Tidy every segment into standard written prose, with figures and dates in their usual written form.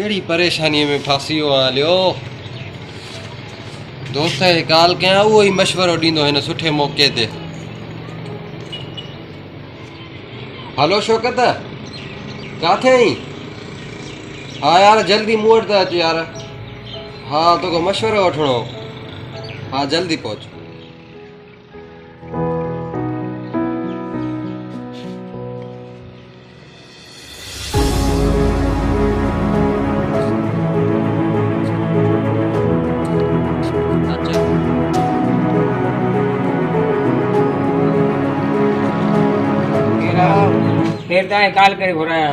केड़ी परेशानी में फांसी हो लियो दोस्त है गाल क्या वो ही मशवरो दींदो हिन सुठे मौके ते। हेलो शौकत काथे आई? हाँ यार जल्दी मूं वटि त अच यार। हाँ तोखे मशवरो वठणो। हाँ जल्दी पहुंच। देर ताईं काल करे घुराया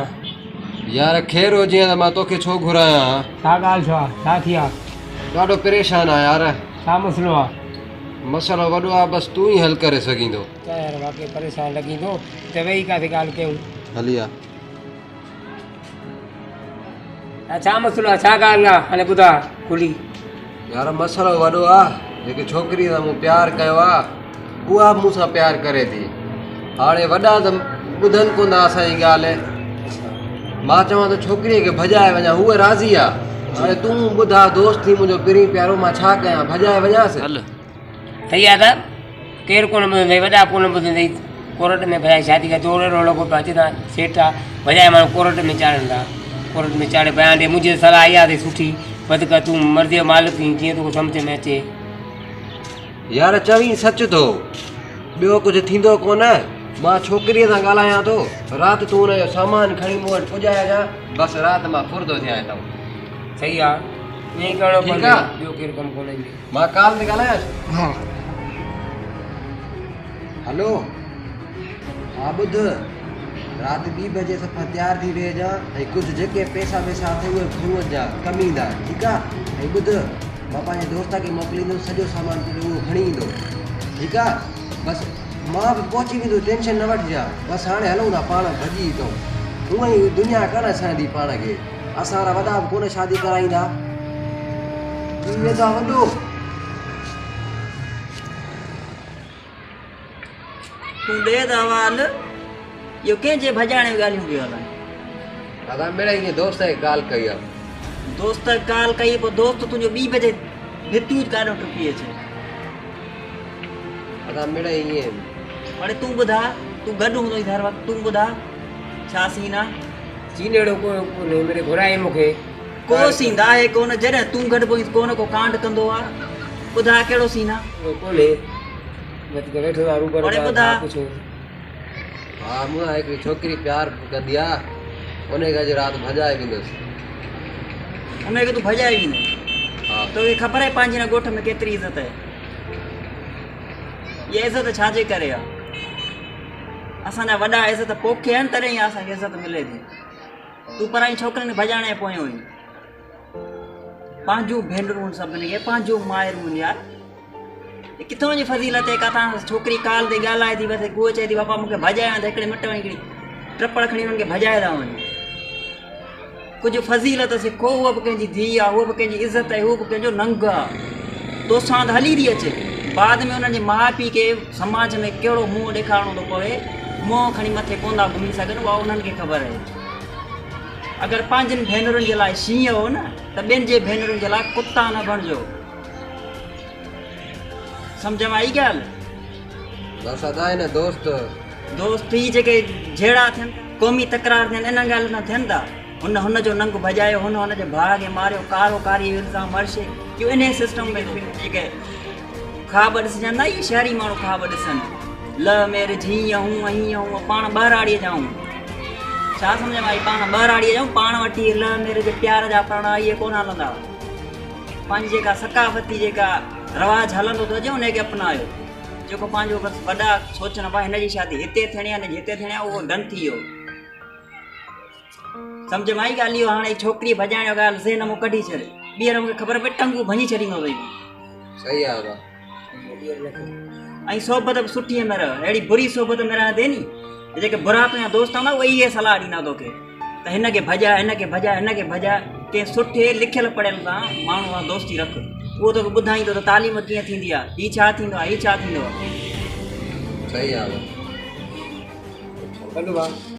यार खेर हो जीअं त मां तोखे छो घुरायां? छा ॻाल्हि छो आहे? छा थी आहे? ॾाढो परेशान आहियां यार। छा मसलो आहे? मसलो वॾो आहे बस तूं ई हल करे सघींदो। त यार वाक़ई परेशान लॻींदो त वेही किथे ॻाल्हि कयूं। हली आ। छा मसलो आहे? छा ॻाल्हि आहे? हाणे ॿुधा खुली। यार मसलो वॾो आहे। जेके छोकिरी सां मूं प्यारु कयो आहे उहा बि मूंसां प्यारु करे थी। हाणे वॾा त ॿुधनि कोन था असांजी ॻाल्हि। मां चवां त छोकिरीअ खे भॼाए वञा उहा राज़ी आहे। हाणे तूं ॿुधा दोस्त थी मुंहिंजो पहिरीं प्यारो मां छा कयां? भॼाए वञासि? सही आहे त केरु कोन ॿुधंदई, वॾा कोन ॿुधंदई। कोर्ट में भॼाए शादी करे तोड़े रोड़ो को अचे था सेठ आहे भॼाए माण्हू कोर्ट में चाढ़नि था। कोर्ट में चाढ़े बयान ॾे मुंहिंजी सलाह इहा अथई सुठी वधीक तूं मर्ज़ी जो मालिक थी जीअं तोखे सम्झ में अचे। यार चवीं सच थो ॿियो कुझु थींदो कोन। मां छोकिरीअ सां ॻाल्हायां थो राति तूं हुनजो सामान खणी मूं वटि पुॼाए जा बसि राति मां फुर्दो थियां हितां। सही आहे ईअं करिणो पवंदो। ॿियो केरु कमु कोन्हे। मां काल ते ॻाल्हायांसि। हा हलो हा ॿुध राति 2 बजे सफ़ा तयारु थी रहिजां ऐं कुझु जेके पैसा अथई उहे खणी वञिजा कमु ईंदा ठीकु आहे। ऐं ॿुध मां पंहिंजे दोस्त खे मोकिलींदुसि सॼो सामान तुंहिंजो उहो खणी ईंदो ठीकु आहे। बसि मां बि पहुची वेंदो टेंशन न वठिजांइ। बसि हाणे हलूं था पाण भॼी अचूं। हूअं ई दुनिया कोन सहंदी पाण खे। असां वारा वॾा बि कोन शादी कराईंदा। थी वेंदा वॾो। तूं ॾे त हवाल इहो कंहिंजे भॼाइण जूं ॻाल्हियूं पियो हलाए? दादा मेरा ईअं दोस्त खे ॻाल्हि कई आहे। दोस्त ॻाल्हि कई पोइ दोस्त तुंहिंजो 2 बजे भितियूं काॾो टुपी अचे। दादा मेरा ईअं हाणे तूं ॿुधा तूं गॾु हूंदो हर वक़्तु। तूं ॿुधा छा सीन आहे? सीन अहिड़ो कोन्हे मिड़े घुराए मूंखे को सीन आहे कोन जॾहिं तूं गॾु पोइ कोन को कांड कंदो आहे। ॿुधा कहिड़ो सीन आहे? कोन्हे वधीक वेठो आहे रूबरू हाणे ॿुधा पुछो। हा मूं हिकिड़ी छोकिरी प्यारु कंदी आहे उनखे अॼु राति भॼाए वेंदुसि। उनखे तूं भॼाए वेंदे हा तोखे ख़बर आहे पंहिंजे हिन ॻोठ में केतिरी इज़त आहे? इहा इज़त छाजे करे आहे? असांजा वॾा इज़त पोखे आहिनि तॾहिं ई असांखे इज़त मिले थी। तूं पराई छोकिरियुनि खे भॼाइण जे पोयां हुई। पंहिंजूं भेनरूं सभिनी खे पंहिंजूं माइरूं यार किथां जी फज़ीलत आहे? किथां छोकिरी काल ते ॻाल्हाए थी बसि उहो चए थी पापा मूंखे भॼायां त हिकिड़े मिट में हिकिड़ी ट्रपड़ खणी हुननि खे भॼाए था वञनि। कुझु फज़ीलत सिखो। उहा बि कंहिंजी धीउ आहे उहा बि कंहिंजी इज़त आहे उहो बि कंहिंजो नंग आहे। तोसां त हली थी अचे बाद में हुननि जे माउ पीउ खे समाज में कहिड़ो मुंहुं ॾेखारिणो थो पवे मुंहुं खणी मथे कोन था घुमी सघनि उहा उन्हनि खे ख़बर आहे। अगरि पंहिंजनि भेनरुनि जे लाइ शींहं हो न त ॿियनि जे भेनरुनि जे लाइ कुता न बणिजो। सम्झ में आई ॻाल्हि? बसि अदा आहे न दोस्त ही जेके जहिड़ा थियनि क़ौमी तकरार थियनि इन ॻाल्हि न थियनि था। हुनजो नंग भॼायो हुनजे भाउ खे मारियो कारो कारी इल्ज़ाम वर्षे इहो इन सिस्टम में जेके ख़्वाब ॾिसजनि न इहे शहरी माण्हू ख़्वाब ॾिसनि ल मैरिज हीअं हूं हीअं हूं पाण ॿाहिराड़ीअ जाऊं। छा सम्झ में आई? पाण ॿाहिराड़ीअ जाऊं पाण वठी ल मैरिज प्यार जा प्रणा इहे कोन हलंदा। पंहिंजी जेका सकाफ़ती जेका रवाज हलंदो थो अचे उनखे अपनायो। जेको पंहिंजो बसि वॾा सोचनि भाई हिनजी शादी हिते थियणी आहे न हिते थियणी आहे उहो डन थी वियो। सम्झ में आई ॻाल्हि? इहो हाणे छोकिरी भॼाइण जो ॻाल्हि ज़हन मां कढी छॾे ॿीहर मूंखे ख़बर पई टंगू भञी छॾींदो अथई। सही आहे ऐं सोबत बि सुठी में रह अहिड़ी बुरी सोबत में रहंदे नी जेके बुरा तुंहिंजा दोस्त हूंदा उहे इहे सलाह ॾींदा तोखे त हिनखे भॼाए हिनखे भॼाए हिनखे भॼाए। कंहिं सुठे लिखियल पढ़ियल सां माण्हू सां दोस्ती रख उहो तोखे ॿुधाईंदो त तालीम कीअं थींदी आहे हीअ छा थींदो आहे हीअ छा थींदो आहे। सही आहे।